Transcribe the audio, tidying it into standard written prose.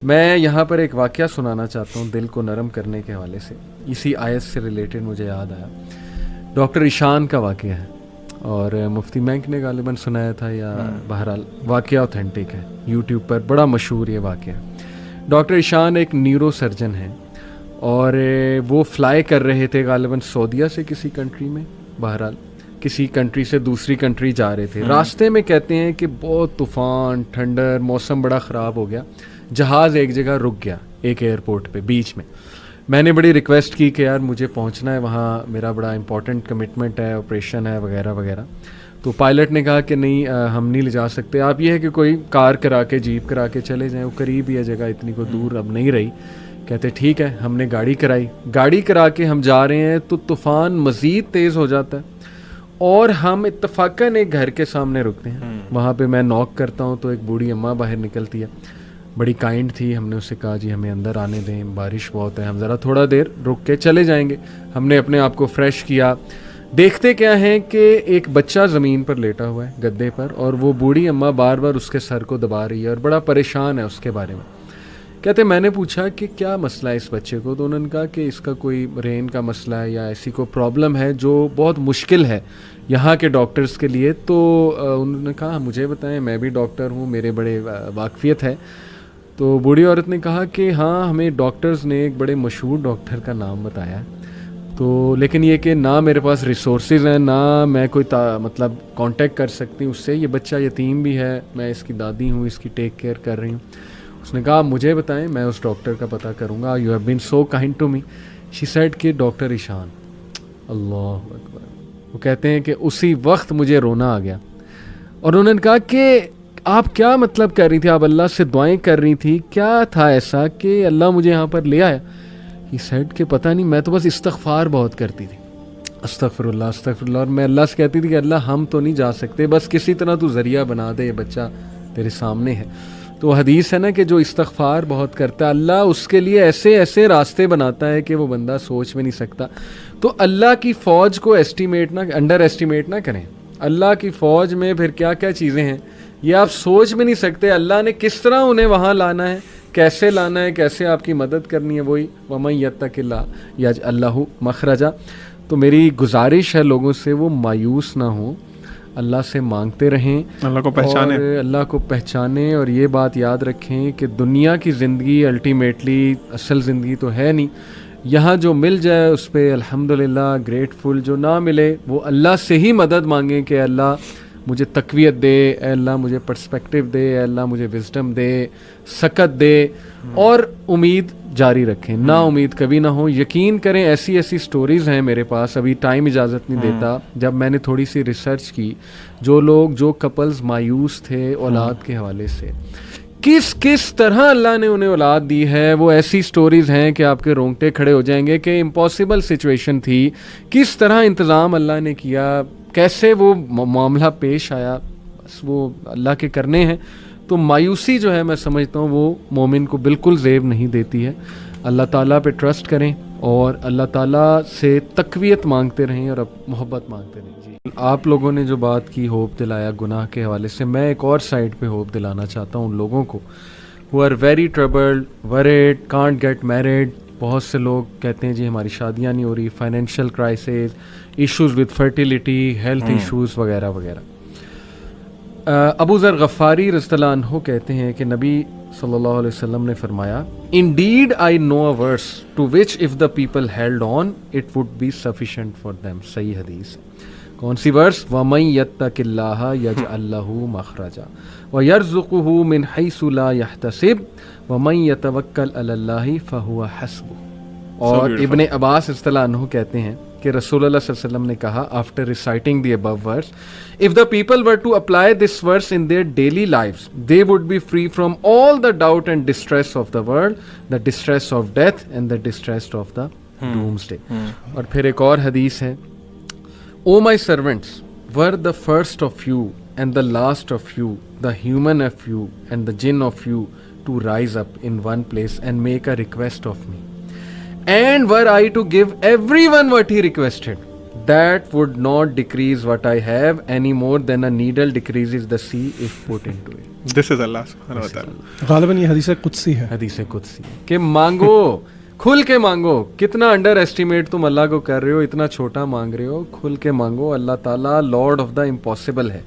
میں یہاں پر ایک واقعہ سنانا چاہتا ہوں دل کو نرم کرنے کے حوالے سے. اسی آیت سے ریلیٹڈ مجھے یاد آیا. ڈاکٹر ایشان کا واقعہ ہے اور مفتی مینک نے غالباً سنایا تھا یا بہرحال واقعہ اوتھینٹک ہے. یوٹیوب پر بڑا مشہور یہ واقعہ ہے. ڈاکٹر ایشان ایک نیورو سرجن ہیں اور وہ فلائی کر رہے تھے غالباً سعودیہ سے کسی کنٹری میں, بہرحال کسی کنٹری سے دوسری کنٹری جا رہے تھے. راستے میں کہتے ہیں کہ بہت طوفان, ٹھنڈر, موسم بڑا خراب ہو گیا. جہاز ایک جگہ رک گیا ایک ایئرپورٹ پہ بیچ میں. میں نے بڑی ریکویسٹ کی کہ یار مجھے پہنچنا ہے وہاں, میرا بڑا امپورٹنٹ کمٹمنٹ ہے, آپریشن ہے وغیرہ وغیرہ. تو پائلٹ نے کہا کہ نہیں ہم نہیں لے جا سکتے, آپ یہ ہے کہ کوئی کار کرا کے, جیپ کرا کے چلے جائیں, وہ قریب ہی ہے جگہ, اتنی کو دور اب نہیں رہی. کہتے ٹھیک ہے. ہم نے گاڑی کرائی, گاڑی کرا کے ہم جا رہے ہیں تو طوفان مزید تیز ہو جاتا ہے اور ہم اتفاقاً ایک گھر کے سامنے رکتے ہیں. وہاں پہ میں نوک کرتا ہوں تو ایک بوڑھی اماں باہر نکلتی ہے, بڑی کائنڈ تھی. ہم نے اسے کہا جی ہمیں اندر آنے دیں, بارش بہت ہے, ہم ذرا تھوڑا دیر رک کے چلے جائیں گے. ہم نے اپنے آپ کو فریش کیا. دیکھتے کیا ہیں کہ ایک بچہ زمین پر لیٹا ہوا ہے گدے پر اور وہ بوڑھی اماں بار بار اس کے سر کو دبا رہی ہے اور بڑا پریشان ہے اس کے بارے میں. کہتے میں نے پوچھا کہ کیا مسئلہ ہے اس بچے کو, تو انہوں نے کہا کہ اس کا کوئی برین کا مسئلہ ہے یا ایسی کوئی پرابلم ہے جو بہت مشکل ہے یہاں کے ڈاکٹرز کے لیے. تو انہوں نے کہا مجھے بتائیں, میں بھی ڈاکٹر ہوں, میرے بڑے واقفیت ہے. تو بوڑھی عورت نے کہا کہ ہاں ہمیں ڈاکٹرز نے ایک بڑے مشہور ڈاکٹر کا نام بتایا, تو لیکن یہ کہ نہ میرے پاس ریسورسز ہیں, نہ میں کوئی مطلب کانٹیکٹ کر سکتی ہوں اس سے. یہ بچہ یتیم بھی ہے, میں اس کی دادی ہوں, اس کی ٹیک کیئر کر رہی ہوں. اس نے کہا مجھے بتائیں, میں اس ڈاکٹر کا پتہ کروں گا. You have been so kind to me. She said کہ ڈاکٹر ایشان. اللہ اکبر. وہ کہتے ہیں کہ اسی وقت مجھے رونا آ گیا اور انہوں نے کہا کہ آپ کیا مطلب کر رہی تھی, آپ اللہ سے دعائیں کر رہی تھی, کیا تھا ایسا کہ اللہ مجھے یہاں پر لے آیا؟ ہی سیڈ کہ پتہ نہیں, میں تو بس استغفار بہت کرتی تھی, استغفر اللہ استغفر اللہ, اور میں اللہ سے کہتی تھی کہ اللہ ہم تو نہیں جا سکتے, بس کسی طرح تو ذریعہ بنا دے, یہ بچہ تیرے سامنے ہے. تو حدیث ہے نا کہ جو استغفار بہت کرتا ہے اللہ اس کے لیے ایسے ایسے راستے بناتا ہے کہ وہ بندہ سوچ میں نہیں سکتا. تو اللہ کی فوج کو انڈر ایسٹیمیٹ نہ کریں. اللہ کی فوج میں پھر کیا کیا چیزیں ہیں یہ آپ سوچ بھی نہیں سکتے. اللہ نے کس طرح انہیں وہاں لانا ہے, کیسے لانا ہے, کیسے آپ کی مدد کرنی ہے. وہی وَمَن يَتَّقِ اللَّهَ يَجْعَل لَهُ مَخْرَجًا. تو میری گزارش ہے لوگوں سے وہ مایوس نہ ہوں, اللہ سے مانگتے رہیں, اللہ کو پہچانیں, اور اللہ کو پہچانیں. اور یہ بات یاد رکھیں کہ دنیا کی زندگی الٹیمیٹلی اصل زندگی تو ہے نہیں. یہاں جو مل جائے اس پہ الحمدللہ گریٹفل, جو نہ ملے وہ اللہ سے ہی مدد مانگیں کہ اللہ مجھے تقویت دے, اے اللہ مجھے پرسپیکٹیو دے, اے اللہ مجھے وزڈم دے, سکت دے, اور امید جاری رکھیں, نا امید کبھی نہ ہو. یقین کریں ایسی ایسی سٹوریز ہیں میرے پاس, ابھی ٹائم اجازت نہیں دیتا. جب میں نے تھوڑی سی ریسرچ کی, جو کپلز مایوس تھے اولاد کے حوالے سے, کس طرح اللہ نے انہیں اولاد دی ہے, وہ ایسی سٹوریز ہیں کہ آپ کے رونگٹے کھڑے ہو جائیں گے کہ امپاسبل سچویشن تھی, کس طرح انتظام اللہ نے کیا, کیسے وہ معاملہ پیش آیا. بس وہ اللہ کے کرنے ہیں. تو مایوسی جو ہے میں سمجھتا ہوں وہ مومن کو بالکل زیب نہیں دیتی ہے. اللہ تعالیٰ پہ ٹرسٹ کریں اور اللہ تعالیٰ سے تقویت مانگتے رہیں اور محبت مانگتے رہیں. جی آپ لوگوں نے جو بات کی, ہوپ دلایا گناہ کے حوالے سے, میں ایک اور سائڈ پہ ہوپ دلانا چاہتا ہوں ان لوگوں کو who are very troubled, worried, can't get married. بہت سے لوگ کہتے ہیں جی ہماری شادیاں نہیں ہو رہی, financial crisis, issues with fertility, health issues وغیرہ وغیرہ. ابو ذر غفاری رضی اللہ عنہ کہتے ہیں کہ نبی صلی اللہ علیہ وسلم نے فرمایا, Indeed I know a verse to which if the people held on it would be sufficient for them. صحیح حدیث. کون سی ورس؟ وَمَن يَتَّقِ اللَّهَ يَجْعَل لَّهُ مَخْرَجًا وَيَرْزُقْهُ مِنْ حَيْثُ لَا يَحْتَسِبُ وَمَن يَتَوَكَّلْ عَلَى اللَّهِ فَهُوَ حَسْبُهُ. اور ابن عباس رضی اللہ عنہ کہتے ہیں کہ رسول اللہ صلی اللہ علیہ وسلم نے کہا after reciting the above verse, if the people were to apply this verse in their daily lives they would be free from all the doubt and distress of the world, the distress of death and the distress of the doomsday. اور پھر ایک اور حدیث ہے, O my servants, were the first of you and the last of you, the human of you and the jinn of you, to rise up in one place and make a request of me, and were I to give everyone what he requested, that would not decrease what I have any more than a needle decreases the sea if put into it. دس از اللہ سبحانہ و تعالیٰ. غالباً یہ حدیث قدسی ہے. حدیث قدسی کہ مانگو کھل کے مانگو. کتنا انڈر ایسٹیمیٹ تم اللہ کو کر رہے ہو, اتنا چھوٹا مانگ رہے ہو. کھل کے مانگو, اللہ تعالیٰ لارڈ آف دا امپاسبل ہے.